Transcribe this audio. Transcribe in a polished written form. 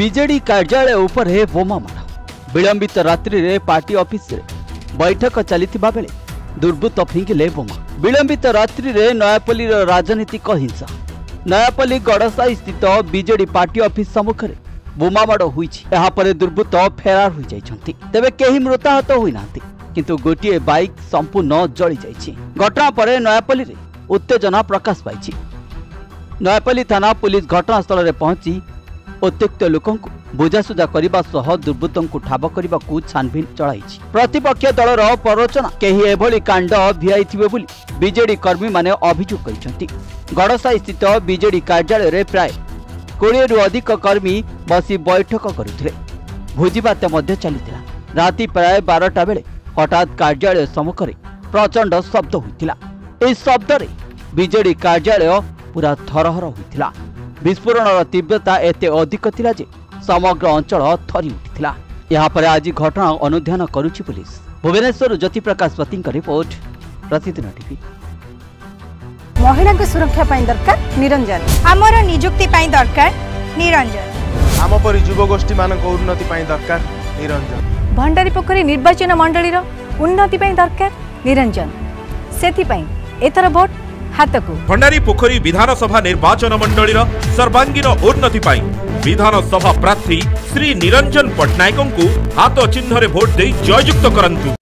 BJD कार्यालय उपर बोमा माड़ विलंबित रात्रि रे पार्टी ऑफिस रे बैठक चलीथिबा बेले दुर्बृत्त फिंगिले बोमा। विलंबित रात्रि रे नयापल्ली राजनीतिक हिंसा। नयापल्ली गड़साई स्थित बीजेडी पार्टी ऑफिस सम्मुख में बोमामाड़ होईछि। यहाँ पर दुर्बृत्त फेरार हो जाइछन्ति। तेबे केही मृताहत होई नांति, किंतु गोटिए बाइक संपूर्ण जली जाइछि। घटना पर नयापल्ली रे उत्तेजना प्रकाश पाइछि। नयापल्ली थाना पुलिस घटनास्थल में पहुंची उत्त्यक्त लोकों बुझासुझा करने सह दुर्बृत्तों को ठाब करने को छानभिन चलाई। प्रतिपक्ष दलर प्ररोचना कहीं एभली कांड भिआईथिबे बोली बीजेडी कर्मी माने अभियोग करिसेंति। गड़साई स्थित बीजेडी कार्यालय रे प्राय 20 रु अधिक कर्मी बसी बैठक करुथिले। भोजीभात मध्य चलीथिला। राति प्राय 12टा बेले हठात कार्यालय सम्मुख में प्रचंड शब्द होइथिला। एही शब्द रे बीजेडी कार्यालय पूरा थरहर होइथिला। विस्फोरण तीव्रता एते अधिक थिला जे समग्र अंचल थरी उठिथिला। यहाँ पर आज घटना अनुध्यान करुछि पुलिस। भुवनेश्वर ज्योति प्रकाश पति रिपोर्ट, प्रतिदिन टीवी। महिला को सुरक्षा पाई दरकार निरंजन, आमर नियुक्ति पाई दरकार निरंजन, आम परि युवगोष्ठी मानक उन्नति पाई दरकार निरंजन, भंडारी पोखरी निर्वाचन मंडली उन्नति पाई दरकार निरंजन। सेति पाई एथर भोट हातकू। भंडारी पोखरी विधानसभा निर्वाचन मंडली सर्वांगीन उन्नति पाई विधानसभा प्रार्थी श्री निरंजन पट्टनायक को हाथ चिन्ह भोट दे जययुक्त करंतु।